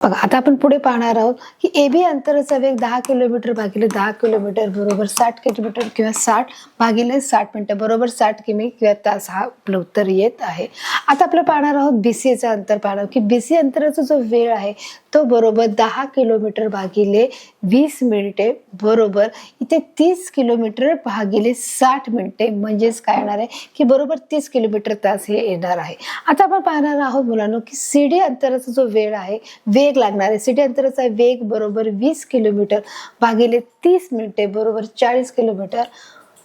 बघा आता आपण पुढे पाहणार आहोत की AB अंतराचा वेग 10 किलोमीटर भागिले 10 किलोमीटर बरोबर 60 किलोमीटर किंवा 60 भागिले 60 मिनिटं बरोबर 60 किमी किंवा तास हा आपलं उत्तर येत आहे. आता आपलं पाहणार आहोत BCचं अंतर पाहणार की BC अंतराचा जो वेळ आहे तो बरोबर 10 किलोमीटर भागिले 20 मिनिटे बरोबर इथे 30 किलोमीटर भागिले 60 मिनिटे म्हणजेच काय येणार आहे की बरोबर 30 किलोमीटर तास हे येणार आहे. आता आपण पाहणार आहोत मुलांनो की CD अंतराचा जो वेळ आहे वेग लागणार आहे CD अंतराचा वेग बरोबर 20 किलोमीटर भागिले 30 मिनिटे बरोबर 40 किलोमीटर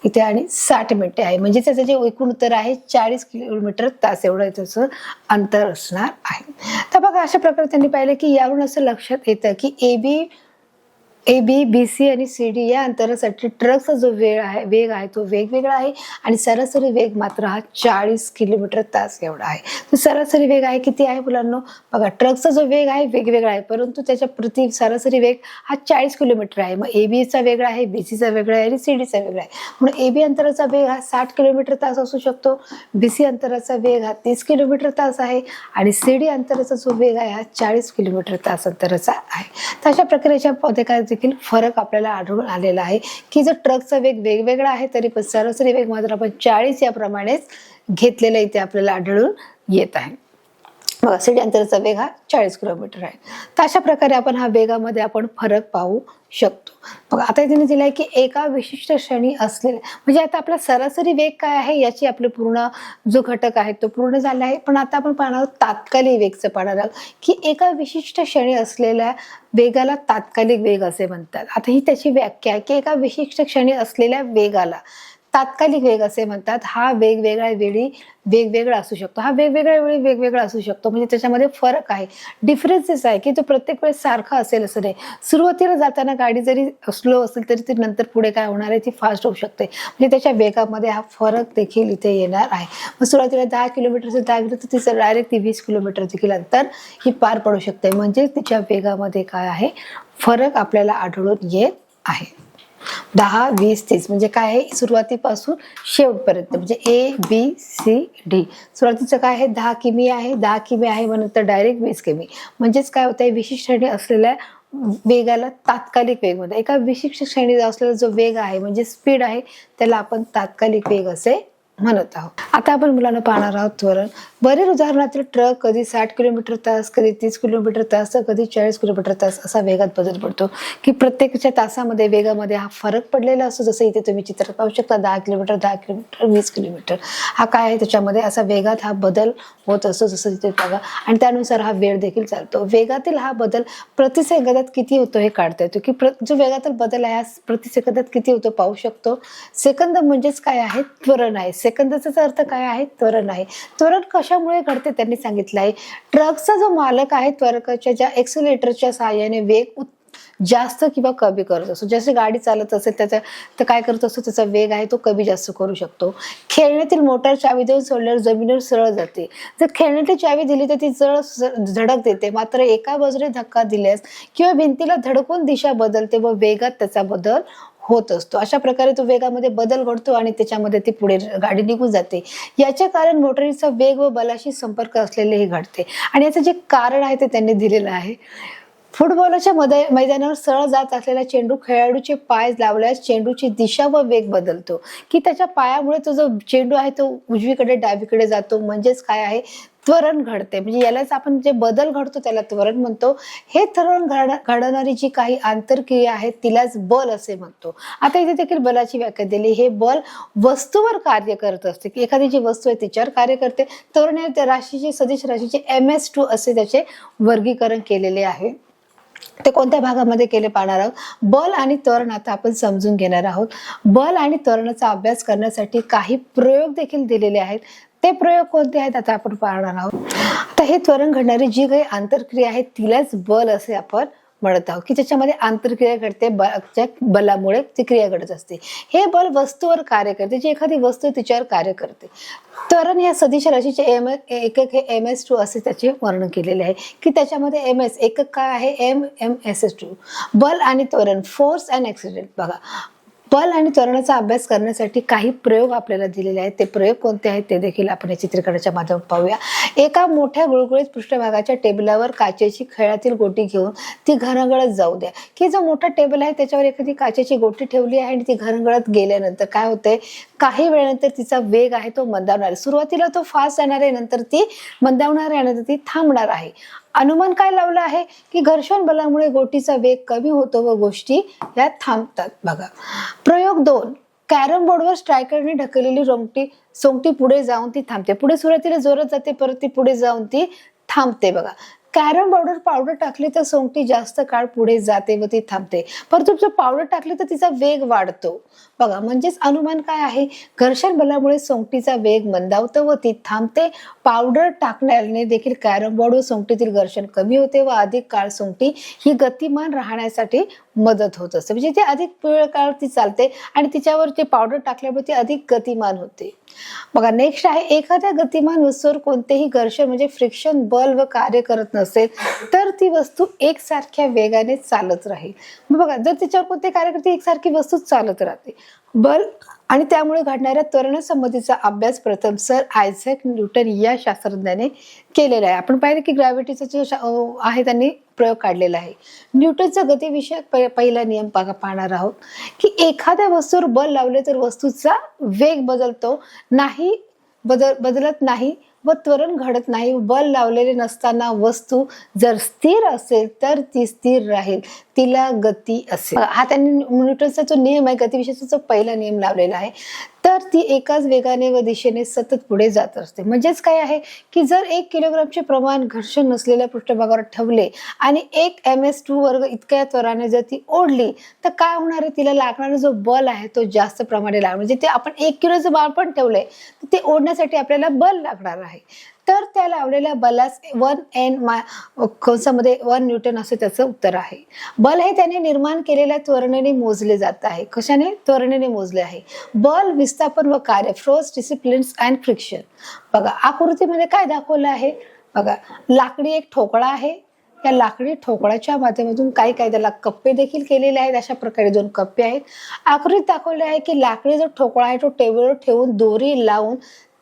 इथे आणि 60 मिनिटे आहे म्हणजे त्याचं जे एकूण उत्तर आहे 40 किलोमीटर तास एवढं त्याचं अंतर असणार आहे. तर बघा अशा प्रकारे त्यांनी पाहिलं की यावरून असं लक्षात येतं की AB, BC आणि CD या अंतरासाठी ट्रकचा जो वेग आहे तो वेगवेगळा आहे आणि सरासरी वेग मात्र हा 40 किलोमीटर तास एवढा आहे. तर सरासरी वेग आहे किती आहे मुलांनो बघा ट्रकचा जो वेग आहे वेगवेगळा आहे परंतु त्याच्या प्रति सरासरी वेग हा 40 किलोमीटर आहे. मग ABचा वेगळा आहे BCचा वेगळा आहे आणि CDचा वेगळा आहे. म्हणून AB अंतराचा वेग हा 60 किलोमीटर तास असू शकतो. BC अंतराचा वेग हा 30 किलोमीटर तास आहे आणि CD अंतराचा जो वेग आहे हा 40 किलोमीटर तास अंतराचा आहे. तर अशा प्रकारे याच्यामध्ये काय देखील फरक आपल्याला आढळून आलेला आहे की जर ट्रकचा वेग वेगवेगळा आहे तरी पण सरासरी वेग मात्र आपण 40 याप्रमाणेच घेतलेला इथे आपल्याला आढळून येत आहे. बघा CD अंतराचा वेग हा 40 किलोमीटर आहे. तर अशा प्रकारे आपण हा वेगामध्ये आपण फरक पाहू शकतो. बघा आता इथे दिलं आहे की एका विशिष्ट श्रेणी असलेल्या म्हणजे आता आपला सरासरी वेग काय आहे याची आपले पूर्ण जो घटक आहे तो पूर्ण झाला आहे. पण आता आपण पाहणार आहोत तात्कालिक वेगचं पाहणार आहोत की एका विशिष्ट श्रेणी असलेल्या वेगाला तात्कालिक वेग असे म्हणतात. आता ही त्याची व्याख्या आहे की एका विशिष्ट श्रेणी असलेल्या वेगाला तात्कालिक वेग असे म्हणतात. हा वेगवेगळ्या वेळी वेगवेगळा असू शकतो हा वेगवेगळ्या वेळी वेगवेगळा असू शकतो म्हणजे त्याच्यामध्ये फरक आहे डिफरन्सेस आहे की तो प्रत्येक वेळेस सारखा असेल असं नाही. सुरुवातीला जाताना गाडी जरी स्लो असेल तरी ती नंतर पुढे काय होणार आहे ती फास्ट होऊ शकते म्हणजे त्याच्या वेगामध्ये हा फरक देखील इथे येणार आहे. मग सुरुवातीला 10 किलोमीटरचं 10 गेलं तर तिचं डायरेक्ट ती 20 किलोमीटर देखील अंतर ही पार पडू शकते म्हणजे तिच्या वेगामध्ये काय आहे फरक आपल्याला आढळून येत आहे. 10, 20, 30 म्हणजे काय आहे सुरुवातीपासून शेवटपर्यंत म्हणजे ABCD सुरुवातीचं काय आहे 10 किमी आहे 10 किमी आहे मग नंतर डायरेक्ट 20 किमी म्हणजेच काय होतं विशिष्ट श्रेणी असलेल्या वेगाला तात्कालिक वेग म्हणतात. एका विशिष्ट श्रेणीचा असलेला जो वेग आहे म्हणजे स्पीड आहे त्याला आपण तात्कालिक वेग असे म्हणत आहोत. आता आपण मुलांना पाहणार आहोत त्वरण. बरेच उदाहरणातील ट्रक कधी 60 किलोमीटर तास कधी 30 किलोमीटर तास तर कधी 40 किलोमीटर तास असा वेगात बदल पडतो की प्रत्येकाच्या तासामध्ये वेगामध्ये हा फरक पडलेला असतो. जसं इथे तुम्ही चित्रात पाहू शकता 10 किलोमीटर 10 किलोमीटर 20 किलोमीटर हा काय आहे त्याच्यामध्ये असा वेगात हा बदल होत असतो जसं तिथे बघा आणि त्यानुसार हा वेळ देखील चालतो. वेगातील हा बदल प्रति सेकंदात किती होतो हे काढता येतो की जो वेगातील बदल आहे हा प्रति सेकंदात किती होतो पाहू शकतो. सेकंद म्हणजेच काय आहे त्वरण आहे. सेकंदाचा अर्थ काय आहे त्वरण आहे. त्वरण कशामुळे घडते त्यांनी सांगितलं आहे ट्रकचा जो मालक आहे त्वरकाच्या ज्या एक्सिलेटरच्या सहाय्याने वेग जास्त किंवा कमी करत असतो. जसे गाडी चालत असेल त्याचा तर काय करत असतो त्याचा वेग आहे तो कमी जास्त करू शकतो. खेळण्यातील मोटार चावी देऊन सोडल्यावर जमिनीवर सरळ जाते. जर खेळण्याची चावी दिली तर ती धडक देते मात्र एका बाजूने धक्का दिल्यास किंवा भिंतीला धडकून दिशा बदलते व वेगात त्याचा बदल होत असतो. अशा प्रकारे तो वेगामध्ये बदल घडतो आणि त्याच्यामध्ये ती पुढे गाडी निघून जाते. याचे कारण मोटारीचा वेग व बलाशी संपर्क असलेले हे घडते आणि याचं जे कारण आहे ते त्यांनी दिलेलं आहे. फुटबॉलच्या मैदानावर सरळ जात असलेला चेंडू खेळाडूचे पाय लावल्यास चेंडूची दिशा व वेग बदलतो की त्याच्या पायामुळे तो जो चेंडू आहे तो उजवीकडे डावीकडे जातो म्हणजेच काय आहे त्वरण घडते. म्हणजे यालाच आपण जे बदल घडतो त्याला त्वरण म्हणतो. हे त्वरण घडणारी जी काही आंतरक्रिया आहे तिलाच बल असे म्हणतो. आता इथे देखील बलाची व्याख्या दिली. हे बल वस्तूवर कार्य करत असते की एखादी जी वस्तू आहे तिच्यावर कार्य करते. त्वरण या राशीचे सदिश राशीचे MS2 असे त्याचे वर्गीकरण केलेले आहे. ते कोणत्या भागामध्ये केले पाहणार आहोत. बल आणि त्वरण आता आपण समजून घेणार आहोत. बल आणि त्वरणाचा अभ्यास करण्यासाठी काही प्रयोग देखील दिलेले आहेत. ते प्रयोग कोणते आहेत आता आपण पाहणार आहोत. आता हे त्वरण घडणारी जी काही आंतरक्रिया आहे तिलाच बल असे आपण म्हणत आहोत की त्याच्यामध्ये आंतरक्रिया घडते बलामुळे ती क्रिया घडत असते. हे बल वस्तूवर कार्य करते जी एखादी वस्तू तिच्यावर कार्य करते. त्वरण या सदिश राशीचे एकक हे MS2 असे त्याचे वर्णन केलेले आहे की त्याच्यामध्ये MS एकक काय आहे MS2 बल आणि त्वरण फोर्स अँड ऍक्सिलरेशन. बघा बल आणि त्वरणाचा अभ्यास करण्यासाठी काही प्रयोग आपल्याला दिलेले आहेत. ते प्रयोग कोणते आहेत ते देखील आपण या चित्रीकरणाच्या माध्यमातून पाहूया. एका मोठ्या गुळगुळीत पृष्ठभागाच्या टेबलावर काचेची खेळातील गोटी घेऊन ती घरंगळत जाऊ द्या. की जो मोठा टेबल आहे त्याच्यावर एखादी काचेची गोटी ठेवली आहे आणि ती घरंगळत गेल्यानंतर काय होतंय, काही वेळानंतर तिचा वेग आहे तो मंदावणार आहे. सुरुवातीला तो फास्ट जाणार आहे, नंतर ती मंदावणार आहे, नंतर ती थांबणार आहे. अनुमान काय लावलं आहे की घर्षण बलामुळे गोटीचा वेग कमी होतो व गोष्टी या थांबतात. बघा प्रयोग 2. कॅरम बोर्डवर स्ट्रायकरने ढकललेली सोंगटी पुढे जाऊन ती थांबते. पुढे सुरुवातीला जोरात जाते, परत ती पुढे जाऊन ती थांबते. बघा कॅरम बोर्डवर पावडर टाकली तर सोंगटी जास्त काळ पुढे जाते व ती थांबते, परंतु जर पावडर टाकली तर तिचा वेग वाढतो. बघा म्हणजेच अनुमान काय आहे, घर्षण बलामुळे सोंगटीचा वेग मंदावतो व ती थांबते. पावडर टाकण्याने देखील कॅरम बोर्ड व सोंगटीतील घर्षण कमी होते व अधिक काळ सोंगटी ही गतिमान राहण्यासाठी मदत होत असते. म्हणजे ती अधिक वेळ काळ ती चालते आणि तिच्यावर ते पावडर टाकल्यामुळे ती अधिक गतिमान होते. बघा नेक्स्ट आहे, एखाद्या गतिमान वस्तूवर कोणतेही घर्षण म्हणजे फ्रिक्शन बल व कार्य करत नसेल तर ती वस्तू एकसारख्या वेगाने चालत राहील. बघा जर तिच्यावर कोणते कार्य करते, एकसारखी वस्तू चालत राहते. बल आणि त्यामुळे घडणाऱ्या त्वरणासंबंधीचा अभ्यास प्रथम सर आयझॅक न्यूटन या शास्त्रज्ञाने केलेला आहे. आपण पाहिलं की ग्रॅव्हिटीचा जो आहे त्यांनी प्रयोग काढलेला आहे. न्यूटनचा गतिविषयक पहिला नियम पाहणार आहोत की एखाद्या वस्तूवर बल लावले तर वस्तूचा वेग बदलत नाही व त्वरण घडत नाही. बल लावलेले नसताना वस्तू जर स्थिर असेल तर ती स्थिर राहील, तिला गती असेल. हा त्यांनी न्यूटनचा जो नियम आहे गतिविषयाचा जो पहिला नियम लावलेला आहे, तर ती एकाच वेगाने व दिशेने सतत पुढे जात असते. म्हणजेच काय आहे की जर 1 किलोग्रामचे प्रमाण घर्षण नसलेल्या पृष्ठभागावर ठेवले आणि 1 ms2 वर्ग इतक्या त्वराने जर ती ओढली तर काय होणार आहे, तिला लागणारा जो बल आहे तो जास्त प्रमाणे लागणार. म्हणजे ते आपण 1 किलोचं बल पण ठेवलंय तर ते ओढण्यासाठी आपल्याला बल लागणार आहे. तर त्या लावलेल्या बलास 1 न्यूटन असे त्याचं उत्तर आहे. बल हे त्याने निर्माण केलेल्या त्वरणेने मोजले जात आहे. कशाने? त्वरणेने मोजले आहे. बल, विस्थापन व कार्य, फोर्स, डिसिप्लिन्स अँड फ्रिक्शन. बघा आकृतीमध्ये काय दाखवलं आहे, बघा लाकडी एक ठोकळा आहे. या लाकडी ठोकळाच्या माध्यमातून काही त्याला कप्पे देखील केलेले आहेत. अशा प्रकारे 2 कप्पे आहेत. आकृतीत दाखवले आहे की लाकडी जो ठोकळा आहे तो टेबलवर ठेवून दोरी लावून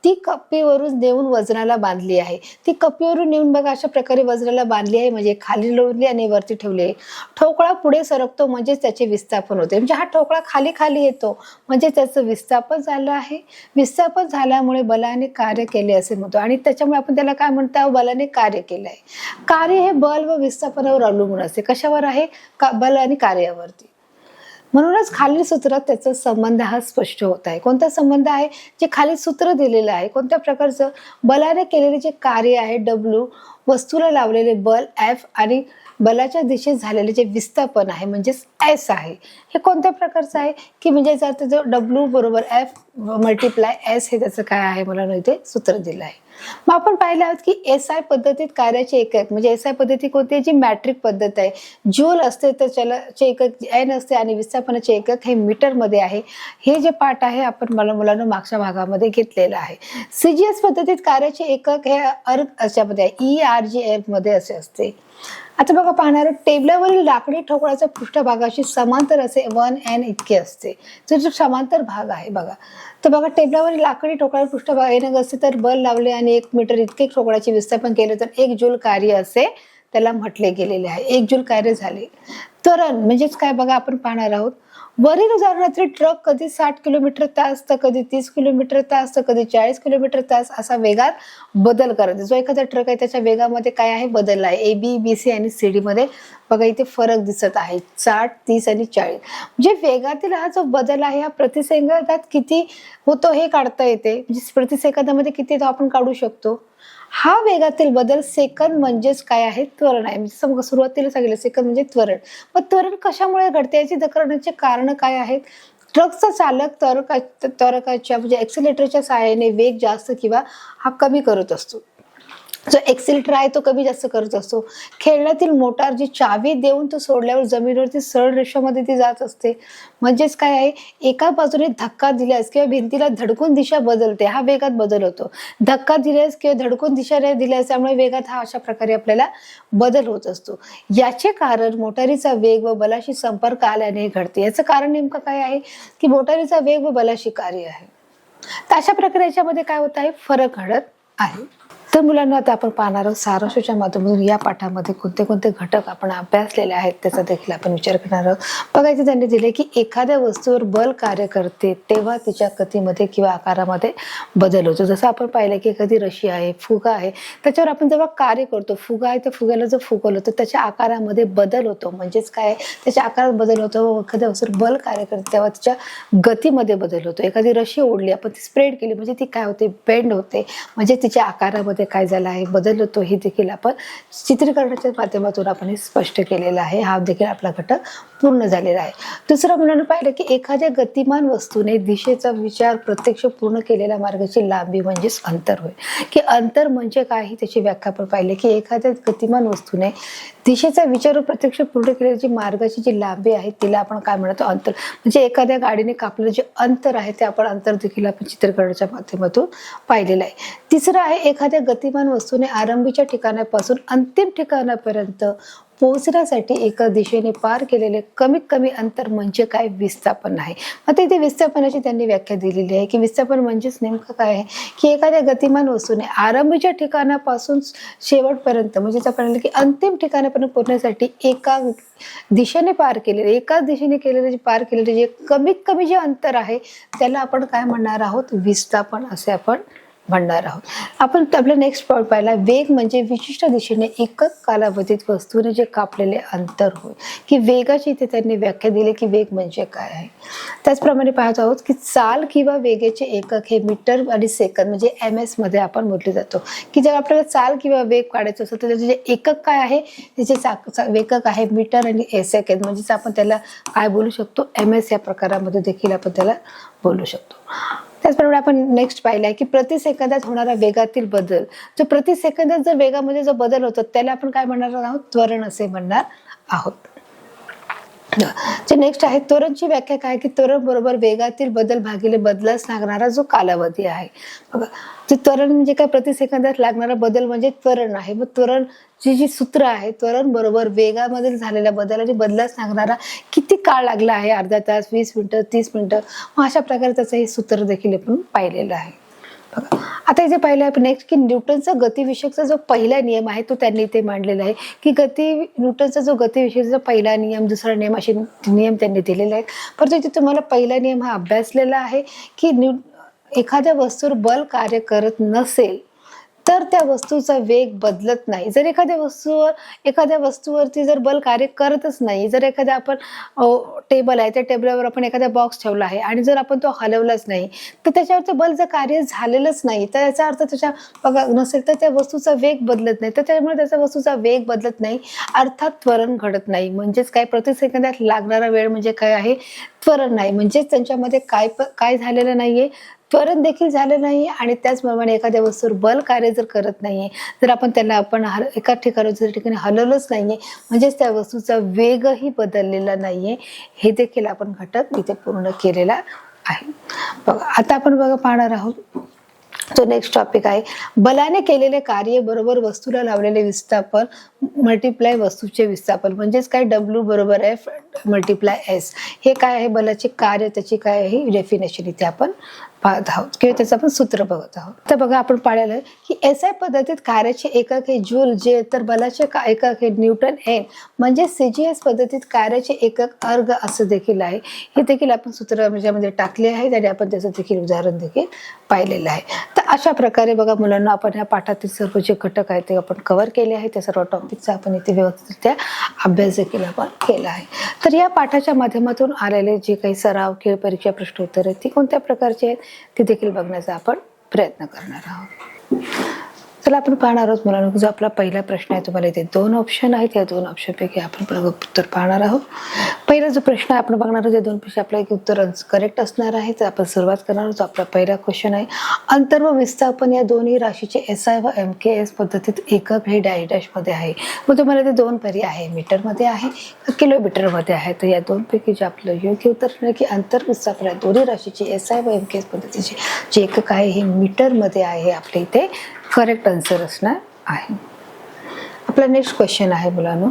ती कप्पीवरून नेऊन वजनाला बांधली आहे. ती कप्पीवरून नेऊन बघा अशा प्रकारे वजनाला बांधली आहे, म्हणजे खाली लावली आणि वरती ठेवली आहे. ठोकळा पुढे सरकतो म्हणजेच त्याचे विस्थापन होते. म्हणजे हा ठोकळा खाली खाली येतो म्हणजे त्याचं विस्थापन झालं आहे. विस्थापन झाल्यामुळे बलाने कार्य केले असे म्हणतो आणि त्याच्यामुळे आपण त्याला काय म्हणतो, बलाने कार्य केले आहे. कार्य हे बल व विस्थापनावर अवलंबून असते. कशावर आहे, बल आणि कार्यावरती. म्हणूनच खालील सूत्रात त्याचा संबंध हा स्पष्ट होत आहे. कोणता संबंध आहे, जे खाली सूत्र दिलेलं आहे. कोणत्या प्रकारचं, बलाने केलेले जे कार्य आहे W, वस्तूला लावलेले बल F आणि बलाच्या दिशेत झालेले जे विस्थापन आहे म्हणजेच S आहे, हे कोणत्या प्रकारचं आहे की म्हणजे जर जो W बरोबर F मल्टिप्लाय S हे त्याचं काय आहे मला इथे सूत्र दिलं आहे. मग आपण पाहिलं आहोत की SI पद्धतीत कार्याचे एकक म्हणजे SI पद्धती कोणती, जी मॅट्रिक पद्धत आहे. जूल असते तर चलाचे एकक N असते आणि विस्थापनाचे एकक हे मीटर मध्ये आहे. हे जे पाठ आहे आपण मुलांना मागच्या भागामध्ये घेतलेलं आहे. CGS पद्धतीत कार्याचे एकक हे अर्ग अशामध्ये आहे, ERG मध्ये असे असते. आता बघा पाहणार, टेबलावरील लाकडी ठोकळाच्या पृष्ठभागाशी समांतर असे 1N इतके असते. जो समांतर भाग आहे बघा, तर बघा टेबलावरील लाकडी ठोकळा पृष्ठभाग N असते तर बल लावले आणि 1 मीटर इतके ठोकळाचे विस्थापन केले तर 1 जूल कार्य असे त्याला म्हटले गेलेले आहे. 1 जूल कार्य झाले. त्वरण म्हणजेच काय बघा आपण पाहणार आहोत. वरील उदाहरणातील ट्रक कधी 60 किलोमीटर तास तर कधी 30 किलोमीटर तास तर कधी 40 किलोमीटर तास असा वेगात बदल करते. जो एखादा ट्रक आहे त्याच्या वेगामध्ये काय आहे, बदल आहे. AB, BC आणि CD मध्ये बघा इथे फरक दिसत आहे, 60, 30 आणि 40. म्हणजे वेगातील हा जो बदल आहे हा प्रति सेकंदात किती होतो हे काढता येते. म्हणजे प्रति सेकंदामध्ये किती तो आपण काढू शकतो. हा वेगातील बदल सेकंद म्हणजेच काय आहे, त्वरण आहे. म्हणजे सुरुवातीला सांगितलं सेकंद म्हणजे त्वरण. मग त्वरण कशामुळे घडते, याची करण्याचे कारण काय आहेत. ट्रकचा चालक त्वरकाच्या म्हणजे एक्सिलेटरच्या सहाय्याने वेग जास्त किंवा हा कमी करत असतो. जो एक्सिलेटर आहे तो कमी जास्त करत असतो. खेळण्यातील मोटार जी चावी देऊन तो सोडल्यावर जमिनीवरती सरळ रेषेमध्ये ती जात असते. म्हणजेच काय आहे, एका बाजूने धक्का दिल्यास किंवा भिंतीला धडकून दिशा बदलते, हा वेगात बदल होतो. धक्का दिल्यास किंवा धडकून दिशा नाही दिल्यास त्यामुळे वेगात हा अशा प्रकारे आपल्याला बदल होत असतो. याचे कारण मोटारीचा वेग व बलाशी संपर्क आल्याने घडते. याचं कारण नेमकं काय आहे की मोटारीचा वेग व बलाशी कार्य आहे. तर अशा प्रकारे याच्यामध्ये काय होत आहे, फरक घडत आहे. तर मुलांना आता आपण पाहणार आहोत सारांशाच्या माध्यमातून या पाठामध्ये कोणते कोणते घटक आपण अभ्यासलेले आहेत त्याचा देखील आपण विचार करणार आहोत. बघा इथे त्यांनी दिले की एखाद्या वस्तूवर बल कार्य करते तेव्हा तिच्या गतीमध्ये किंवा आकारामध्ये बदल होतो. जसं आपण पाहिलं की एखादी रशी आहे, फुगा आहे, त्याच्यावर आपण जेव्हा कार्य करतो, फुगा आहे त्या फुग्याला जर फुगवलं तर त्याच्या आकारामध्ये बदल होतो. म्हणजेच काय, त्याच्या आकारात बदल होतो व एखाद्या वस्तूवर बल कार्य करते तेव्हा तिच्या गतीमध्ये बदल होतो. एखादी रशी ओढली, आपण ती स्प्रेड केली म्हणजे ती काय होते, बेंड होते, म्हणजे तिच्या आकारामध्ये काय झालं आहे, बदल होतो. हे देखील आपण चित्रीकरणाच्या माध्यमातून आपण हे स्पष्ट केलेलं आहे. हा देखील आपला घटक पूर्ण झालेला आहे. दुसरं मुलांना पाहिलं की एखाद्या गतिमान वस्तूने दिशेचा विचार प्रत्यक्ष पूर्ण केलेल्या मार्गाची लांबी म्हणजेच अंतर होय. की अंतर म्हणजे काय ही त्याची व्याख्या आपण पाहिली की एखाद्या गतिमान वस्तूने दिशेचा विचार प्रत्यक्ष पूर्ण केलेली मार्गाची जी लांबी आहे तिला आपण काय म्हणतो, अंतर. म्हणजे एखाद्या गाडीने कापलेलं जे अंतर आहे ते आपण अंतर देखील आपण चित्रीकरणाच्या माध्यमातून पाहिलेलं आहे. तिसरं आहे एखाद्या गतिमान वस्तूने आरंभीच्या ठिकाणापासून अंतिम ठिकाणापर्यंत पोहोचण्यासाठी एका दिशेने पार केलेले कमीत कमी अंतर म्हणजे काय, विस्थापन आहे. आता इथे विस्थापनाची त्यांनी व्याख्या दिलेली आहे की विस्थापन म्हणजेच नेमकं काय आहे की एखाद्या गतिमान वस्तूने आरंभीच्या ठिकाणापासून शेवटपर्यंत म्हणजेच आपण की अंतिम ठिकाणापर्यंत पोहोचण्यासाठी एका दिशेने पार केलेले, एकाच दिशेने केलेले पार केलेले जे कमीत कमी जे अंतर आहे त्याला आपण काय म्हणणार आहोत, विस्थापन असे आपण म्हणणार आहोत. आपण आपला नेक्स्ट पॉईंट पाहिला, वेग म्हणजे विशिष्ट दिशेने एकच कालावधीत वस्तूने जे कापलेले अंतर होय. की वेगाची इथे त्यांनी व्याख्या दिली की वेग म्हणजे काय आहे. त्याचप्रमाणे पाहत आहोत की चाल किंवा वेगाचे एकक हे मीटर आणि सेकंद म्हणजे MS मध्ये आपण मोजले जातो. की जेव्हा आपल्याला चाल किंवा वेग काढायचं असतं तर त्याचे जे एकक काय आहे, त्याचे एकक आहे मीटर आणि सेकंद. म्हणजेच आपण त्याला काय बोलू शकतो, MS या प्रकारामध्ये देखील आपण त्याला बोलू शकतो. त्याचप्रमाणे आपण नेक्स्ट पाहिलंय की प्रति सेकंदात होणारा वेगातील बदल, जो प्रति सेकंदात जर वेगामध्ये जो बदल होतो त्याला आपण काय म्हणणार आहोत, त्वरण असे म्हणणार आहोत. जे नेक्स्ट आहे त्वरणची व्याख्या काय की त्वरण बरोबर वेगातील बदल भागिले बदलास लागणारा जो कालावधी आहे. बघा जे त्वरण म्हणजे काय, प्रति सेकंदात लागणारा बदल म्हणजे त्वरण आहे. मग त्वरण जी सूत्र आहे, त्वरण बरोबर वेगामध्ये झालेल्या बदल आणि बदलास लागणारा किती काळ लागला आहे, अर्धा तास, 20 मिनिटं, 30 मिनिटं, मग अशा प्रकारे त्याचं हे सूत्र देखील आपण पाहिलेलं आहे. बघा आता इथे पाहिलं आपण नेक्स्ट की न्यूटनचा गतिविषयकचा जो पहिला नियम आहे तो त्यांनी इथे मांडलेला आहे की न्यूटनचा जो गतिविषयकचा पहिला नियम, दुसरा नियम असे नियम त्यांनी दिलेले आहेत. परंतु इथे तुम्हाला पहिला नियम हा अभ्यासलेला आहे की एखाद्या वस्तूवर बल कार्य करत नसेल तर त्या वस्तूचा वेग बदलत नाही. जर एखाद्या वस्तूवरती जर बल कार्य करतच नाही, जर एखादा आपण टेबल आहे त्या टेबलावर आपण एखादा बॉक्स ठेवला आहे आणि जर आपण तो हलवलाच नाही तर त्याच्यावरती बल जर कार्य झालेलंच नाही तर याचा अर्थ त्याच्या बघा नसेल तर त्या वस्तूचा वेग बदलत नाही. तर त्यामुळे त्याच्या वस्तूचा वेग बदलत नाही, अर्थात त्वरण घडत नाही. म्हणजेच काय, प्रति सेकंदात लागणारा वेळ म्हणजे काय आहे, त्वरण नाही. म्हणजेच त्यांच्यामध्ये काय झालेलं नाहीये, त्वरण देखील झालं नाही. आणि त्याचप्रमाणे एखाद्या वस्तूवर बल कार्य जर करत नाहीये, जर आपण एका ठिकाणी हलवलंच नाहीये म्हणजेच त्या वस्तूचा वेगही बदललेला नाहीये. हे देखील आपण घटक इथे पूर्ण केलेला आहे. बघा आता आपण पाहणार आहोत तो नेक्स्ट टॉपिक आहे बलाने केलेले कार्य बरोबर वस्तूला लावलेले विस्थापन मल्टिप्लाय वस्तूचे विस्थापन. म्हणजेच काय, W बरोबर F मल्टिप्लाय S. हे काय आहे, बलाचे कार्य, त्याची काय आहे डेफिनेशन इथे आपण पाहत आहोत किंवा त्याचं आपण सूत्र बघत आहोत. तर बघा आपण पाहिलेलं की SI पद्धतीत कार्याचे एकक हे जूल, जे तर बलाचे एकक हे न्यूटन N. म्हणजे CGS पद्धतीत कार्याचे एकक अर्ग असं देखील आहे. हे देखील आपण सूत्र म्हणजे टाकले आहे आणि आपण त्याचं देखील उदाहरण देखील पाहिलेलं आहे. तर अशा प्रकारे बघा मुलांना आपण या पाठातील सर्व जे घटक आहेत ते आपण कव्हर केले आहे. त्या सर्व टॉपिकचा आपण इथे व्यवस्थितरित्या अभ्यास देखील आपण केला आहे. तर या पाठाच्या माध्यमातून आलेले जे काही सराव, खेळ परीक्षा, प्रश्नोत्तर आहेत ती कोणत्या प्रकारचे आहेत ते देखील बघण्याचा आपण प्रयत्न करणार आहोत. चला आपण पाहणार आहोत मुलांनो, जो आपला पहिला प्रश्न आहे तुम्हाला इथे 2 ऑप्शन आहेत. या 2 ऑप्शनपैकी आपण उत्तर पाहणार आहोत. पहिला जो प्रश्न आपण बघणार आहोत, या 2 पैकी आपलं एक उत्तर करेक्ट असणार आहे. तर आपण सुरुवात करणार आहोत. आपला पहिला क्वेश्चन आहे, अंतर व विस्थापन या दोन्ही राशीचे SI व MKS पद्धतीत एकक हे डॅश डॅश मध्ये आहे. मग तुम्हाला ते 2 पर्याय आहे, मीटरमध्ये आहे का किलोमीटरमध्ये आहे. तर या 2 पैकी जे आपलं योग्य उत्तर आहे की अंतर विस्थापन या दोन्ही राशीचे SI व MKS पद्धतीचे जे एकक आहे हे मीटरमध्ये आहे. आपल्या इथे करेक्ट आन्सर असणार आहे. आपला नेक्स्ट क्वेश्चन आहे मुलांनो,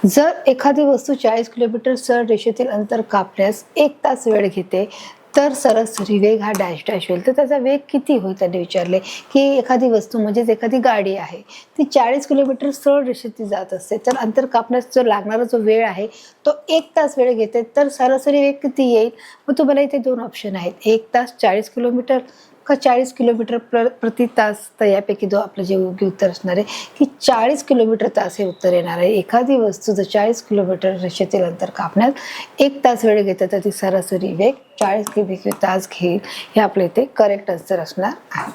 जर एखादी वस्तू 40 किलोमीटर सरळ रेषेतील अंतर कापण्यास 1 तास वेळ घेते तर सरासरी वेग हा डॅश डॅश होईल. तर त्याचा वेग किती होईल त्यांनी विचारले की एखादी वस्तू म्हणजेच एखादी गाडी आहे ती 40 किलोमीटर सरळ रेषेत जात असते, तर अंतर कापण्यास जो लागणारा जो वेळ आहे तो 1 तास वेळ घेते, तर सरासरी वेग किती येईल. मग तुम्हाला इथे 2 ऑप्शन आहेत, 1 तास 40 किलोमीटर का 40 किलोमीटर प्रति तास. तर यापैकी जो आपलं जे योग्य उत्तर असणार आहे की 40 किलोमीटर तास हे उत्तर येणार आहे. एखादी वस्तू जर 40 किलोमीटर रेषेतील अंतर कापण्यात 1 तास वेळ घेते तर ती सरासरी वेग 40 किलोमीटर तास घेईल. हे आपल्या इथे करेक्ट आन्सर असणार आहे.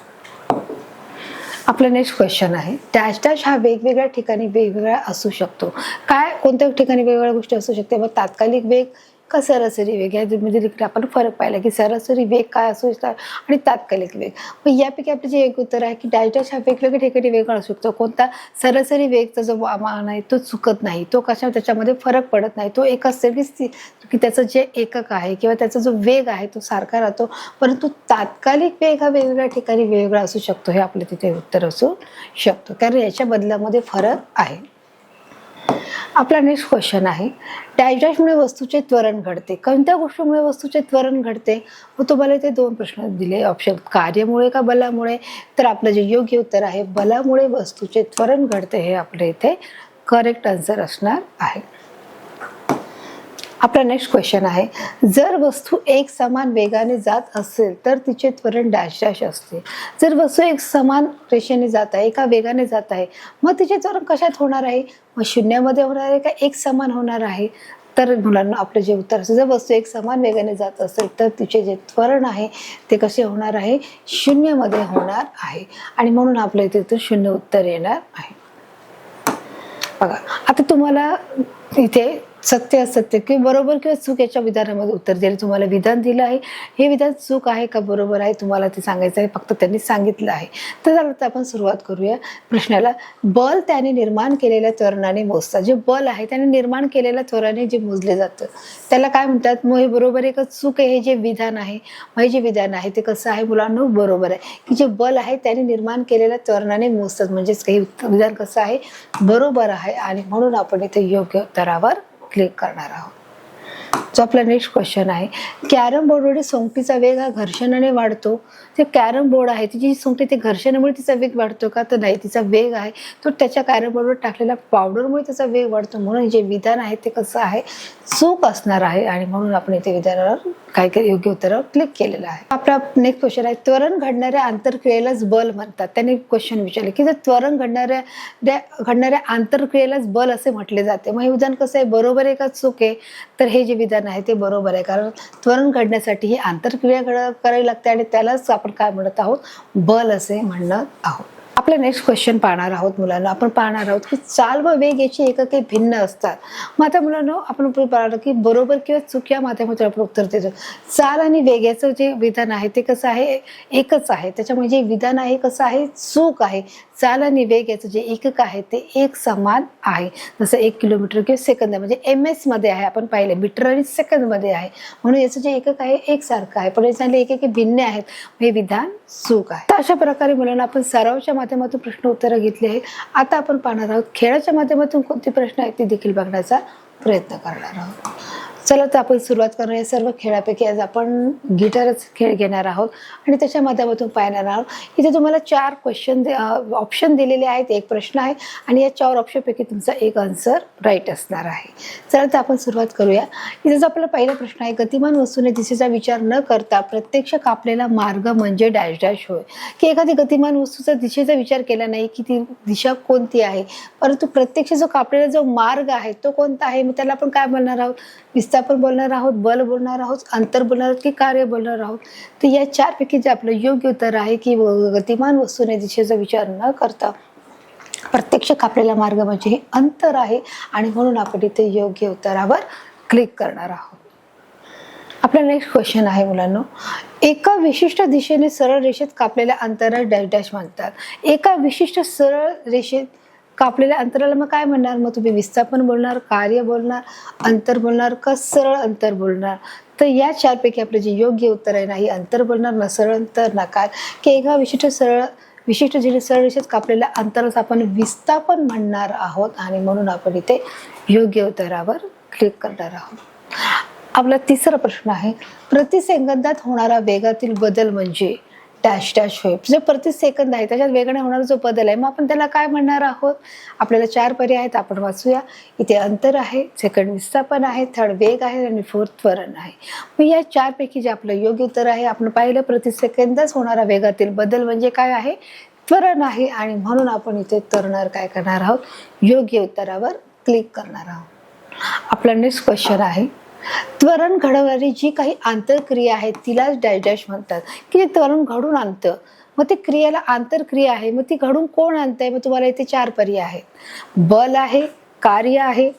आपला नेक्स्ट क्वेश्चन आहे, डॅश डॅश हा वेगवेगळ्या ठिकाणी वेगवेगळा असू शकतो. काय कोणत्या ठिकाणी वेगवेगळ्या गोष्टी असू शकते. मग तात्कालिक वेग का सरासरी वेग, यामध्ये देखील आपण फरक पाहिला की सरासरी वेग काय असू शकतो आणि तात्कालिक वेग. मग यापैकी आपलं जे एक उत्तर आहे की डॅश डॅश हा वेगवेगळ्या ठिकाणी वेगळा असू शकतो. कोणता सरासरी वेगचा जो मान आहे तो चुकत नाही, तो कशा त्याच्यामध्ये फरक पडत नाही, तो एक असेल की त्याचं जे एकक आहे किंवा त्याचा जो वेग आहे तो सारखा राहतो. परंतु तात्कालिक वेग हा वेगवेगळ्या ठिकाणी वेगळा असू शकतो. हे आपलं तिथे उत्तर असू शकतो, कारण याच्या बदलामध्ये फरक आहे. आपला नेक्स्ट क्वेश्चन आहे, डॅश डॅशमुळे वस्तूचे त्वरण घडते. कोणत्या गोष्टीमुळे वस्तूचे त्वरण घडते. व तुम्हाला इथे 2 प्रश्न दिले, ऑप्शन कार्यामुळे का बलामुळे. तर आपलं जे योग्य उत्तर आहे बलामुळे वस्तूचे त्वरण घडते. हे आपल्या इथे करेक्ट आन्सर असणार आहे. आपला नेक्स्ट क्वेश्चन आहे, जर वस्तू एक समान वेगाने जात असेल तर तिचे त्वरण डॅश डॅश असते. जर वस्तू एक समान रेषेने जात आहे, एका वेगाने जात आहे, मग तिचे त्वरण कशात होणार आहे. मग शून्यामध्ये होणार आहे का एक समान होणार आहे. तर मुलांना आपलं जे उत्तर असेल, जर वस्तू एक समान वेगाने जात असेल तर तिचे जे त्वरण आहे ते कसे होणार आहे, शून्यामध्ये होणार आहे. आणि म्हणून आपल्या इथे 0 उत्तर येणार आहे. बघा, आता तुम्हाला इथे सत्य असत्य किंवा बरोबर किंवा चूक याच्या विधानामध्ये उत्तर द्यायला तुम्हाला विधान दिलं आहे. हे विधान चूक आहे का बरोबर आहे तुम्हाला ते सांगायचं आहे, फक्त त्यांनी सांगितलं आहे. तर आता आपण सुरुवात करूया प्रश्नाला. बल त्याने निर्माण केलेल्या त्वरणाने मोजतात. जे बल आहे त्याने निर्माण केलेल्या त्वराने जे मोजले जातं त्याला काय म्हणतात. मग हे बरोबर आहे का चूक आहे. हे जे विधान आहे, मग हे जे विधान आहे ते कसं आहे मुलांना, बरोबर आहे की जे बल आहे त्याने निर्माण केलेल्या त्वरणाने मोजतात. म्हणजेच काही विधान कसं आहे, बरोबर आहे. आणि म्हणून आपण इथे योग्य उत्तरावर क्लिक करणार आहोत. जो आपला नेक्स्ट क्वेश्चन आहे, कॅरम बोर्डवरील सोंगटीचा वेग हा घर्षणाने वाढतो. जे कॅरम बोर्ड आहे तिची सोंगटी ते घर्षणामुळे तिचा वेग वाढतो का. तर नाही, तिचा वेग आहे तो त्याच्या कॅरम बोर्डवर टाकलेल्या पावडरमुळे त्याचा वेग वाढतो. म्हणून जे विधान आहे ते कसं आहे, चूक असणार आहे. आणि म्हणून आपण इथे विधानावर काय योग्य उत्तरावर क्लिक केलेलं आहे. आपला नेक्स्ट क्वेश्चन आहे, त्वरण घडणाऱ्या आंतरक्रियेलाच बल म्हणतात. त्यांनी क्वेश्चन विचारले की जर त्वरण घडणाऱ्या आंतरक्रियेलाच बल असे म्हटले जाते. मग हे विधान कसं आहे, बरोबर आहे का चूक आहे. तर हे जे विधान आहे ते बरोबर आहे, कारण त्वरण घडण्यासाठी ही आंतरक्रिया करावी लागते आणि त्यालाच आपण काय म्हणत आहोत, बल असे म्हणत आहोत. आपले नेक्स्ट क्वेश्चन पाहणार आहोत मुलांना. आपण पाहणार आहोत की चाल व वेग याची एकके भिन्न असतात. मग आता मुलांना आपण पाहणार की बरोबर किंवा चूक या माध्यमातून आपण उत्तर देतो. चाल आणि वेग याचं जे विधान आहे ते कसं आहे, एकच आहे. त्याच्यामुळे जे विधान आहे कसं आहे, चूक आहे. चाल आणि वेग याचं जे एकक आहे ते एक समान आहे. जसं 1 किलोमीटर किंवा सेकंद म्हणजे MS मध्ये आहे, आपण पाहिले मीटर आणि सेकंद मध्ये आहे. म्हणून याचं जे एकक आहे एकसारखं आहे, पण याचे एकके भिन्न आहेत. हे विधान चूक आहे. तर अशा प्रकारे मुलांना आपण सरावच्या माध्यमातून प्रश्न उत्तरं घेतली आहे. आता आपण पाहणार आहोत खेळाच्या माध्यमातून कोणती प्रश्न आहेत ते देखील बघण्याचा प्रयत्न करणार आहोत. चला तर आपण सुरुवात करूया. सर्व खेळापैकी आज आपण गिटारच खेळ घेणार आहोत आणि त्याच्या माध्यमातून पाहणार आहोत. इथे तुम्हाला 4 क्वेश्चन ऑप्शन दिलेले आहेत. एक प्रश्न आहे आणि या 4 ऑप्शनपैकी तुमचा एक आन्सर राईट असणार आहे. चला तर आपण सुरुवात करूया. इथे जो आपला पहिला प्रश्न आहे, गतिमान वस्तूने दिशेचा विचार न करता प्रत्यक्ष कापलेला मार्ग म्हणजे डॅश डॅश होय. की एखादी गतिमान वस्तूचा दिशेचा विचार केला नाही की ती दिशा कोणती आहे, परंतु प्रत्यक्ष जो कापलेला जो मार्ग आहे तो कोणता आहे, मग त्याला आपण काय म्हणणार आहोत, विस्थापन बोलणार आहोत, बल बोलणार आहोत, अंतर बोलणार आहोत की कार्य बोलणार आहोत? तर या चारपैकी जे आपलं योग्य उत्तर आहे की गतिमान वस्तूने दिशेचा विचार न करता प्रत्यक्ष कापलेला मार्ग म्हणजे हे अंतर आहे आणि म्हणून आपण इथे योग्य उत्तरावर क्लिक करणार आहोत. आपला नेक्स्ट क्वेश्चन आहे मुलांनो, एका विशिष्ट दिशेने सरळ रेषेत कापलेल्या अंतराला डॅश डॅश म्हणतात. एका विशिष्ट सरळ रेषेत कापलेल्या अंतराला मग काय म्हणणार? मग तुम्ही विस्थापन बोलणार, कार्य बोलणार, अंतर बोलणार का सरळ अंतर बोलणार? तर या चारपैकी आपलं जे योग्य उत्तर आहे ना, ही अंतर बोलणार ना सरळ अंतर ना काय, की एका विशिष्ट जिथे सरळ रेषेत कापलेल्या अंतरास आपण विस्थापन म्हणणार आहोत आणि म्हणून आपण इथे योग्य उत्तरावर क्लिक करणार आहोत. आपला तिसरा प्रश्न आहे, प्रति सेकंदात होणारा वेगातील बदल म्हणजे डॅश डॅश होय. जे प्रति सेकंद आहे त्याच्यात वेगाने होणारा जो बदल आहे मग आपण त्याला काय म्हणणार आहोत? आपल्याला 4 पर्याय आहेत, आपण वाचूया. इथे अंतर आहे, सेकंड विस्थापन आहे, थर्ड वेग आहे आणि फोर्थ त्वरण आहे. मग या चारपैकी जे आपलं योग्य उत्तर आहे, आपण पाहिलं प्रति सेकंदात होणारा वेगातील बदल म्हणजे काय आहे? त्वरण आहे आणि म्हणून आपण इथे त्वरणार काय करणार आहोत? योग्य उत्तरावर क्लिक करणार आहोत. आपला नेक्स्ट क्वेश्चन आहे, त्वरण घडवणारी जी काही आंतरक्रिया आहे तिलाच डॅश डॅश म्हणतात. की त्वरण घडून आणतं, मग ती क्रियेला आंतरक्रिया आहे, मग ती घडून कोण आणतंय? मग तुम्हाला इथे 4 पर्याय आहेत, बल आहे, कार्य आहे,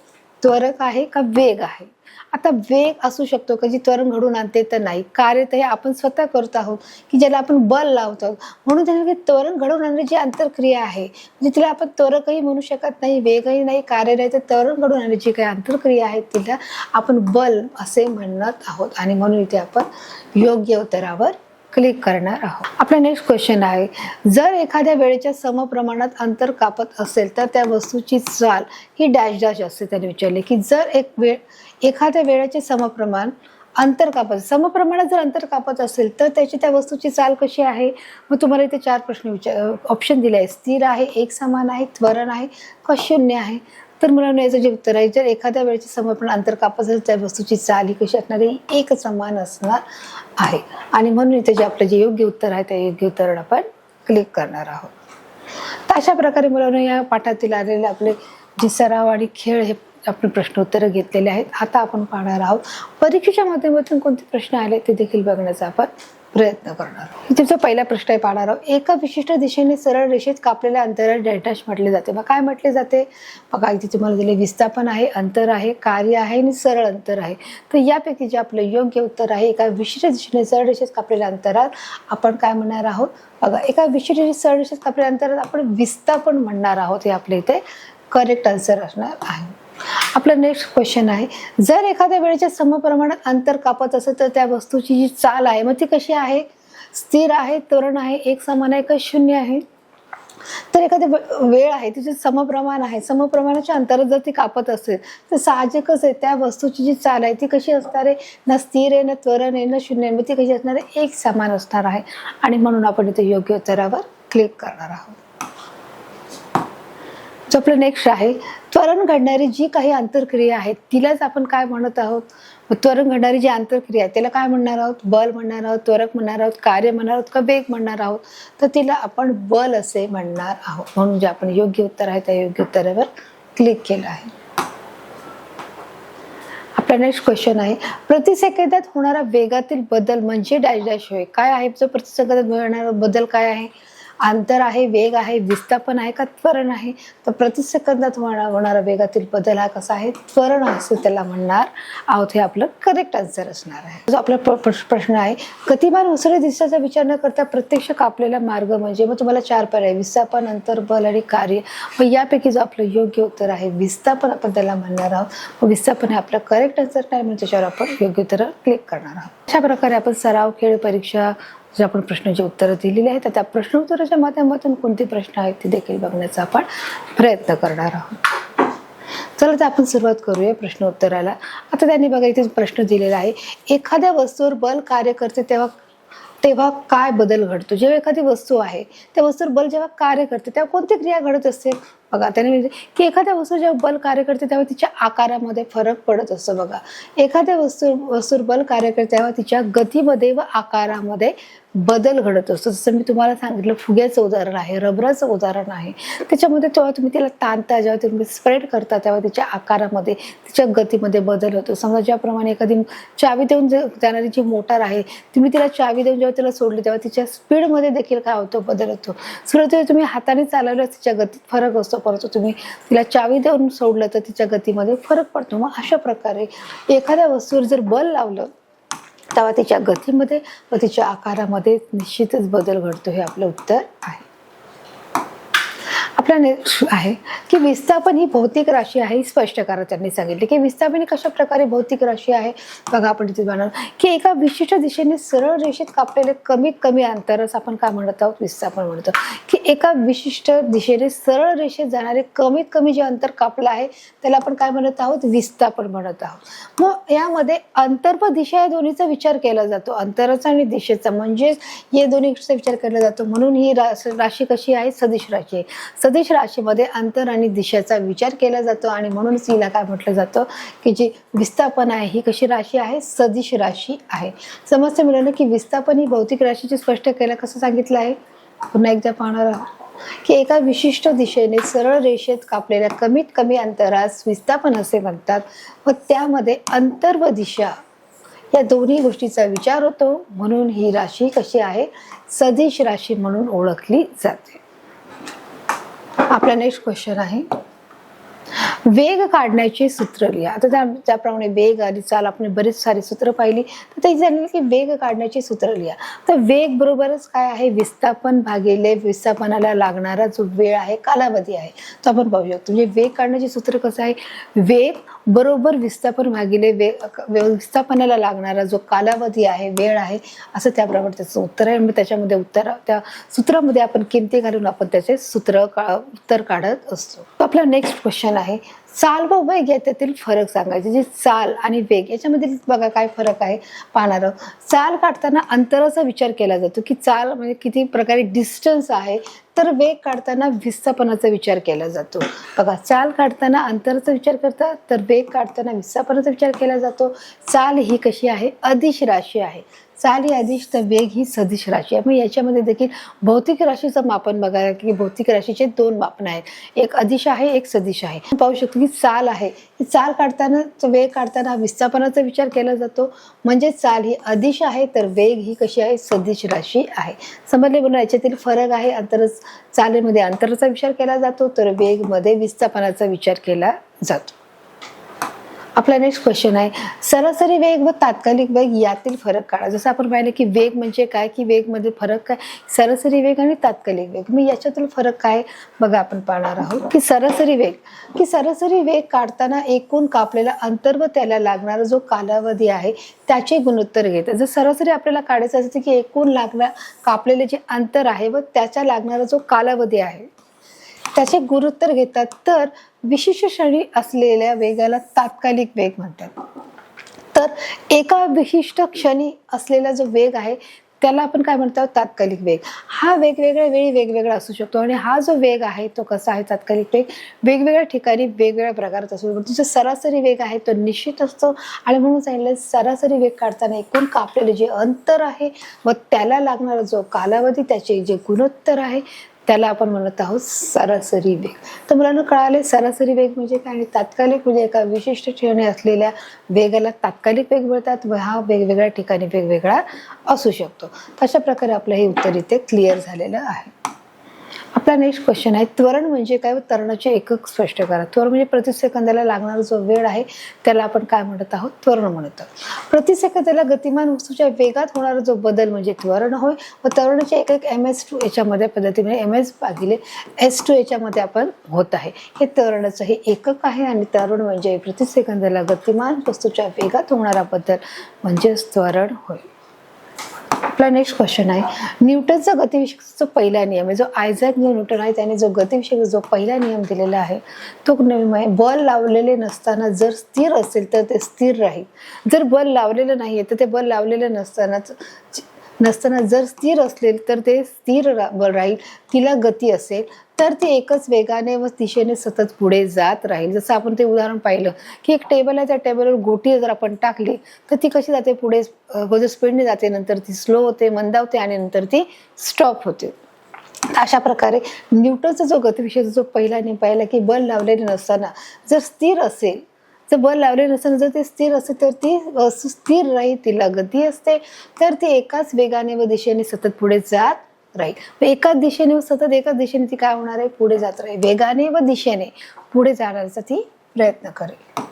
त्वरक आहे का वेग आहे? आता वेग असू शकतो का जी त्वरण घडून आणते? तर नाही. कार्य तर हे आपण स्वतः करत आहोत की ज्याला आपण बल लावतो, म्हणून त्याच्यामध्ये त्वरण घडवून आणणारी जी आंतरक्रिया आहे म्हणजे तिला आपण त्वरकही म्हणू शकत नाही, वेगही नाही, कार्य नाही. तर त्वरण घडवून आणणारी जी काही आंतरक्रिया आहे तिला आपण बल असे म्हणत आहोत आणि म्हणून इथे आपण योग्य उत्तरावर क्लिक करणार आहोत. आपला नेक्स्ट क्वेश्चन आहे, जर एखाद्या वेळेच्या समप्रमाणात अंतर कापत असेल तर त्या वस्तूची चाल ही डॅश डॅश असते. त्याने विचारले की जर एखाद्या वेळेचे समप्रमाणात जर अंतर कापत असेल तर त्याची त्या वस्तूची चाल कशी आहे? मग तुम्हाला इथे 4 प्रश्न ऑप्शन दिले आहे, स्थिर आहे, एकसमान आहे, त्वरण आहे का शून्य आहे? तर मुलांना याचं जे उत्तर आहे, जर एखाद्या वेळेचे समप्रमाण अंतर कापत असेल त्या वस्तूची चाल ही कशी असणार आहे? एक समान असणार आहे आणि म्हणून इथे जे योग्य उत्तर आहे त्या योग्य उत्तरावर आपण क्लिक करणार आहोत. तर अशा प्रकारे मुलांना या पाठातील आलेले आपले जे सराव आणि खेळ हे आपण प्रश्न उत्तर घेतलेले आहेत. आता आपण पाहणार आहोत परीक्षेच्या माध्यमातून कोणते प्रश्न आले ते देखील बघण्याचा आपण प्रयत्न करणार आहोत. तिचा पहिला प्रश्न आहे, पाहणार आहोत, एका विशिष्ट दिशेने सरळ रेषेत कापलेल्या अंतराला डॅश डॅश म्हटले जाते. मग काय म्हटले जाते? बघा इथे तुम्हाला दिले विस्थापन आहे, अंतर आहे, कार्य आहे आणि सरळ अंतर आहे. तर यापैकी जे आपलं योग्य उत्तर आहे, एका विशिष्ट दिशेने सरळ रेषेत कापलेल्या अंतरात आपण काय म्हणणार आहोत? बघा एका विशिष्ट सरळ रेषेत कापलेल्या अंतरात आपण विस्थापन म्हणणार आहोत. हे आपल्या इथे करेक्ट आन्सर असणार आहे. आपला नेक्स्ट क्वेश्चन आहे, जर एखाद्या वेळेच्या समप्रमाणात अंतर कापत असेल तर त्या वस्तूची जी चाल आहे मग ती कशी आहे? स्थिर आहे, त्वरण आहे, एकसमान आहे का शून्य आहे? तर एखादी वेळ आहे तिचे समप्रमाण आहे, समप्रमाणाच्या अंतरात जर ती कापत असेल तर साहजिकच आहे त्या वस्तूची जी चाल आहे ती कशी असणार आहे? ना स्थिर आहे, ना त्वरण आहे, ना शून्य आहे. मग ती कशी असणार आहे? एक समान असणार आहे आणि म्हणून आपण इथे योग्य उत्तरावर क्लिक करणार आहोत. जो आपलं नेक्स्ट आहे, त्वरण घडणारी जी काही आंतरक्रिया आहे तिलाच आपण काय म्हणत आहोत? त्वरण घडणारी जी आंतरक्रिया आहे त्याला काय म्हणणार आहोत? बल म्हणणार आहोत, त्वरक म्हणणार आहोत, कार्य म्हणणार आहोत का वेग म्हणणार आहोत? तर तिला आपण बल असे म्हणणार आहोत. म्हणून जे आपण योग्य उत्तर आहे त्या योग्य उत्तरावर क्लिक केलं आहे. आपला नेक्स्ट क्वेश्चन आहे, प्रति सेकंदात होणारा वेगातील बदल म्हणजे डॅश डॅश होय. काय आहे जो प्रति सेकंदात होणारा बदल? काय आहे? अंतर आहे, वेग आहे, विस्थापन आहे का त्वरण आहे? तर प्रति सेकंदात होणारा वेगातील बदल हा कसा आहे? त्वरण असं त्याला म्हणणार आहोत. हे आपलं करेक्ट आन्सर असणार आहे. जो आपला प्रश्न आहे, गतिमान वस्तूच्या दिशेचा विचार न करता प्रत्यक्ष कापलेला मार्ग म्हणजे? मग तुम्हाला 4 पर्याय, विस्थापन, अंतर, बल आणि कार्य. मग यापैकी जो आपलं योग्य उत्तर आहे विस्थापन आपण त्याला म्हणणार आहोत. विस्थापन हे आपलं करेक्ट आन्सर नाही म्हणून त्याच्यावर आपण योग्य उत्तर क्लिक करणार आहोत. अशा प्रकारे आपण सराव, खेळ, परीक्षा जे आपण प्रश्नाची उत्तरं दिलेली आहेत त्या प्रश्न उत्तराच्या माध्यमातून कोणते प्रश्न आहेत ते देखील बघण्याचा आपण प्रयत्न करणार आहोत. चला तर आपण सुरुवात करूया प्रश्न उत्तराला. आता त्यांनी बघा इथे प्रश्न दिलेला आहे, एखाद्या वस्तूवर बल कार्य करते तेव्हा तेव्हा काय बदल घडतो? जेव्हा एखादी वस्तू आहे त्या वस्तूवर बल जेव्हा कार्य करते तेव्हा कोणती क्रिया घडत असते? बघा त्याने म्हणजे की एखाद्या वस्तू जेव्हा बल कार्य करते तेव्हा तिच्या आकारामध्ये फरक पडत असतो. बघा एखाद्या वस्तूवर बल कार्य करते तेव्हा तिच्या गतीमध्ये व आकारामध्ये बदल घडत असतो. जसं मी तुम्हाला सांगितलं फुग्याचं उदाहरण आहे, रबराचं उदाहरण आहे. त्याच्यामध्ये जेव्हा तुम्ही तिला ताणता, जेव्हा तुम्ही स्प्रेड करता तेव्हा तिच्या आकारामध्ये तिच्या गतीमध्ये बदल होतो. समजा ज्याप्रमाणे एखादी चावी देऊन जाणारी जी मोटार आहे, तुम्ही तिला चावी देऊन जेव्हा तिला सोडली तेव्हा तिच्या स्पीडमध्ये देखील काय होतो? बदल होतो. सुरुवातीला तुम्ही हाताने चालवलं तिच्या गतीत फरक असतो, परंतु तुम्ही तिला चावी देऊन सोडलं तर तिच्या गतीमध्ये फरक पडतो. मग अशा प्रकारे एखाद्या वस्तूवर जर बल लावलं तेव्हा तिच्या गतीमध्ये व तिच्या आकारामध्ये निश्चितच बदल घडतो. हे आपलं उत्तर आहे. आपला नेक्स्ट आहे की विस्थापन ही भौतिक राशी आहे. स्पष्ट करा. त्यांनी सांगितले की विस्थापन ही कशा प्रकारे भौतिक राशी आहे. बघा आपण तिथे बनवलं की एका विशिष्ट दिशेने सरळ रेषेत कापलेले कमीत कमी अंतरच आपण काय म्हणत आहोत? विस्थापन म्हणतो. की एका विशिष्ट दिशेने सरळ रेषेत जाणारे कमीत कमी जे अंतर कापलं आहे त्याला आपण काय म्हणत आहोत? विस्थापन म्हणत आहोत. मग यामध्ये अंतर व दिशा या दोन्हीचा विचार केला जातो. अंतराचा आणि दिशेचा म्हणजेच या दोन्हीचा विचार केला जातो. म्हणून ही राशी कशी आहे? सदिश राशी आहे. सदिश राशीमध्ये अंतर आणि दिशेचा विचार केला जातो आणि म्हणूनच हिला काय म्हटलं जातं की जी विस्थापन आहे ही कशी राशी आहे? सदिश राशी आहे. समजतं मिळालं की विस्थापन ही भौतिक राशीचे स्पष्ट केलं कसं सांगितलं आहे? पुन्हा एकदा पाहणार आहोत की एका विशिष्ट दिशेने सरळ रेषेत कापलेल्या कमीत कमी अंतरास विस्थापन असे म्हणतात व त्यामध्ये अंतर व दिशा या दोन्ही गोष्टीचा विचार होतो. म्हणून ही राशी कशी आहे? सदिश राशी म्हणून ओळखली जाते. आपला नेक्स्ट क्वेश्चन आहे वेग काढण्याचे सूत्र लिहा. आता त्याप्रमाणे वेग आणि चाल आपण बरेच सारी सूत्र पाहिली तर ते सांगितलं की वेग काढण्याचे सूत्र लिहा. तर वेग बरोबरच काय आहे? विस्थापन भागिले विस्थापनाला लागणारा जो वेळ आहे, कालावधी आहे तो आपण पाहू शकतो. म्हणजे वेग काढण्याचे सूत्र कसं आहे? वेग बरोबर विस्थापन भागिले विस्थापनाला लागणारा जो कालावधी आहे, वेळ आहे, असं त्याप्रमाणे त्याचं उत्तर आहे. मग त्याच्यामध्ये त्या सूत्रामध्ये आपण किमती घालून आपण त्याचे उत्तर काढत असतो. आपला नेक्स्ट क्वेश्चन आहे चाल व वेग यातील फरक सांगायचे. जे चाल आणि वेग याच्यामध्ये बघा काय फरक आहे पाहणार आहोत. चाल काढताना अंतराचा विचार केला जातो की चाल म्हणजे किती प्रकारे डिस्टन्स आहे, तर वेग काढताना विस्थापनाचा विचार केला जातो. बघा चाल काढताना अंतराचा विचार करतात तर वेग काढताना विस्थापनाचा विचार केला जातो. चाल ही कशी आहे? अदिश राशी आहे. चाल ही अदिश तर वेग ही सदिश राशी आहे. मग याच्यामध्ये देखील भौतिक राशीचं मापन बघा की भौतिक राशीचे दोन मापन आहेत, एक अदिश आहे एक सदिश आहे. पाहू शकतो की चाल आहे, चाल काढताना वेग काढताना विस्थापनाचा विचार केला जातो. म्हणजे चाल ही अदिश आहे तर वेग ही कशी आहे? सदिश राशी आहे. समजले बघा याच्यातील फरक आहे. चालेमध्ये अंतराचा विचार केला जातो तर वेग मध्ये विस्थापनाचा विचार केला जातो. आपला नेक्स्ट क्वेश्चन आहे सरासरी वेग व तात्कालिक वेग यातील फरक काढा. जसं आपण पाहिलं की वेग म्हणजे काय, की वेग मध्ये फरक काय? सरासरी वेग आणि तात्कालिक वेग. मी याच्यातील फरक काय बघा आपण पाहणार आहोत की सरासरी वेग काढताना एकूण कापलेला अंतर व त्याला लागणारा जो कालावधी आहे त्याचे गुणोत्तर घेतात. जर सरासरी आपल्याला काढायचं असेल की एकूण कापलेले जे अंतर आहे व त्याचा लागणारा जो कालावधी आहे त्याचे गुणोत्तर घेतात तर विशिष्ट श्रेणी असलेल्या वेगाला तात्कालिक वेग म्हणतात. तर एका विशिष्ट क्षणी असलेला जो वेग आहे त्याला आपण काय म्हणतो? तात्कालिक वेग. हा वेगवेगळ्या वेळी वेगवेगळा असू शकतो आणि हा जो वेग आहे तो कसा आहे? तात्कालिक वेग वेगवेगळ्या ठिकाणी वेगवेगळ्या प्रकारात असू शकतो. जो सरासरी वेग आहे तो निश्चित असतो आणि म्हणून सांगितलं सरासरी वेग काढताना एकूण कापलेले जे अंतर आहे व त्याला लागणारा जो कालावधी त्याचे जे गुणोत्तर आहे त्याला आपण म्हणत आहोत सरासरी वेग. तर मुलांना कळाले सरासरी वेग म्हणजे काय आणि तात्कालिक म्हणजे एका विशिष्ट श्रेणी असलेल्या वेगाला तात्कालिक वेग मिळतात व हा वेगवेगळ्या ठिकाणी वेगवेगळा असू शकतो. अशा प्रकारे आपलं हे उत्तर इथे क्लिअर झालेलं आहे. आपला नेक्स्ट क्वेश्चन आहे त्वरण म्हणजे काय व त्वरणाचे एकक स्पष्ट करा. त्वरण म्हणजे प्रति सेकंदाला लागणारा जो वेळ आहे त्याला आपण काय म्हणत आहोत? त्वरण म्हणत आहोत. प्रति सेकंदाला गतिमान वस्तूच्या वेगात होणारा जो बदल म्हणजे त्वरण होय व त्वरणाचे एकक ms2 याच्यामध्ये पद्धतीने ms भागिले s2 याच्यामध्ये आपण होत आहे. हे त्वरणाचं हे एकक आहे आणि त्वरण म्हणजे प्रति सेकंदाला गतिमान वस्तूच्या वेगात होणारा बदल म्हणजेच त्वरण होय. आपला नेक्स्ट क्वेश्चन आहे न्यूटनचा गतिविषयीचा पहिला नियम आहे. जो आयझॅक न्यूटन आहे त्याने जो गतिविषयी जो पहिला नियम दिलेला आहे तो नियम आहे बल लावलेले नसताना जर स्थिर असेल तर ते स्थिर राहील. जर बल लावलेलं नाहीये तर ते बल लावलेलं नसतानाच नसताना जर स्थिर असले तर ते स्थिर बल राहील, तिला गती असेल तर ती एकच वेगाने व दिशेने सतत पुढे जात राहील. जसं आपण ते उदाहरण पाहिलं की एक टेबल आहे, त्या टेबलवर गोटी जर आपण टाकली तर ती कशी जाते पुढे, अगोदर स्पीडने जाते, नंतर ती स्लो होते, मंदावते आणि नंतर ती स्टॉप होते. अशा प्रकारे न्यूटनचा जो गतिविषयाचा जो पहिला नियम पाहिला की बल लावलेले नसताना जर स्थिर असेल, जर बल लावले नसताना जर ते स्थिर असेल तर ती वस्तू स्थिर राहील, तिला गती असते, तर ती एकाच वेगाने व दिशेने सतत पुढे जात राहील. एकाच दिशेने व सतत एकाच दिशेने ती काय होणार आहे, पुढे जात राहील, वेगाने व दिशेने पुढे जाण्याचा ती प्रयत्न करेल.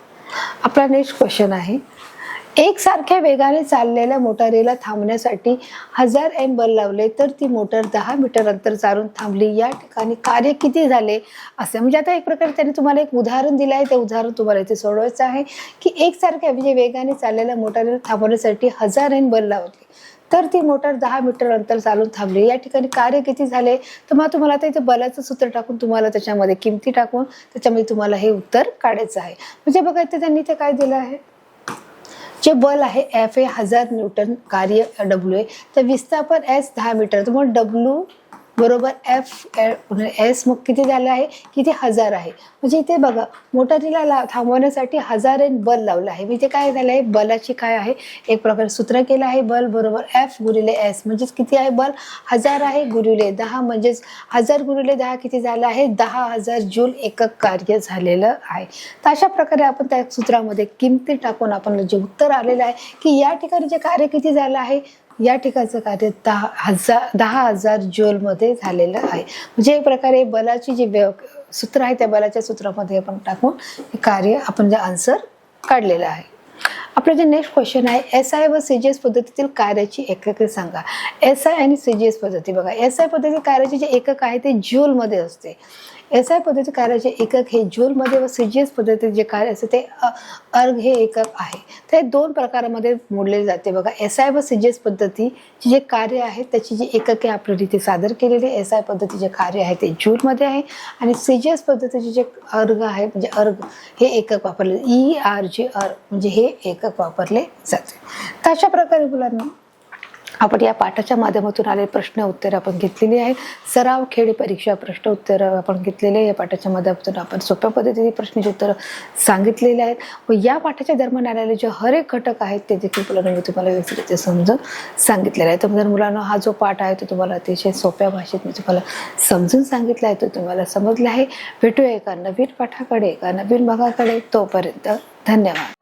आपला नेक्स्ट क्वेश्चन आहे, एकसारख्या वेगाने चाललेल्या मोटारीला थांबण्यासाठी 1000 एम बल लावले तर ती मोटर 10 मीटर अंतर चालून थांबली, या ठिकाणी कार्य किती झाले असे. म्हणजे आता एक प्रकारे त्यांनी तुम्हाला एक उदाहरण दिलं आहे, ते उदाहरण तुम्हाला इथे सोडवायचं आहे की एकसारख्या म्हणजे वेगाने चाललेल्या मोटारीला थांबवण्यासाठी 1000 एम बल लावले तर ती मोटर 10 मीटर अंतर चालून थांबली, या ठिकाणी कार्य किती झाले. तर मग तुम्हाला आता इथे बलाचं सूत्र टाकून तुम्हाला त्याच्यामध्ये किमती टाकून त्याच्यामध्ये तुम्हाला हे उत्तर काढायचं आहे. म्हणजे बघा इथे त्यांनी ते काय दिलं आहे, जे बल आहे एफ हे 1000 न्यूटन, कार्य डब्ल्यू आहे, तर विस्थापन एस 10 मीटर, तर मग डब्ल्यू बरोबर एफ एस मग किती झालं आहे, किती 1000 आहे. म्हणजे इथे बघा मोटारीला थांबवण्यासाठी 1000 एन बल लावलं आहे. म्हणजे काय झालं आहे, बलाची काय आहे एक प्रकारे सूत्र केलं आहे, बल बरोबर एफ गुणिले एस, म्हणजेच किती आहे बल 1000 आहे गुणिले 10, म्हणजेच 1000 गुणिले 10 किती झालं आहे, 10,000 जूल एकक कार्य झालेलं आहे. तर अशा प्रकारे आपण त्या सूत्रामध्ये किमती टाकून आपण जे उत्तर आलेलं आहे की या ठिकाणी जे कार्य किती झालं आहे, या ठिकाणचं कार्य 10,000 जूल मध्ये झालेलं आहे. म्हणजे एक प्रकारे बलाची जी सूत्र आहे त्या बलाच्या सूत्रामध्ये आपण टाकून हे कार्य आपण जे आन्सर काढलेलं आहे. आपलं जे नेक्स्ट क्वेश्चन आहे, एस आय व सीजीएस पद्धतीतील कार्याची एकके सांगा. एस आय आणि सीजीएस पद्धती बघा, एस आय पद्धती कार्याचे जे एकक आहे ते जूल मध्ये असते. एस आय पद्धती कार्याचे एकक हे जूल मध्ये व सीजीएस पद्धतीचे जे कार्य असते ते अर्ग हे एकक आहे. ते दोन प्रकारामध्ये मोडले जाते. बघा एस आय व सीजीएस पद्धतीचे जे कार्य आहे त्याची जी एकके आपल्याला इथे सादर केलेले. एस आय पद्धतीचे कार्य आहे ते जूल मध्ये आहे आणि सीजीएस पद्धतीचे जे अर्ग आहे म्हणजे अर्ग हे एकक वापरले, ERG अर्ग म्हणजे हे एकक वापरले जाते. तर अशा प्रकारे मुलांना आपण या पाठाच्या माध्यमातून आलेले प्रश्न उत्तर आपण घेतलेली आहे. सराव खेळ परीक्षा प्रश्न उत्तर आपण घेतलेले. या पाठाच्या माध्यमातून आपण सोप्या पद्धतीने प्रश्नाची उत्तर सांगितलेले आहेत व या पाठाच्या दरम्यान आलेले जे हर एक घटक आहेत ते देखील मुलांना मी तुम्हाला व्यवस्थित समजून सांगितलेलं आहे. तर मुलांना हा जो पाठ आहे तो तुम्हाला अतिशय सोप्या भाषेत मी तुम्हाला समजून सांगितला आहे, तो तुम्हाला समजला आहे. भेटूया एका नवीन पाठाकडे, एका नवीन भागाकडे. तोपर्यंत धन्यवाद.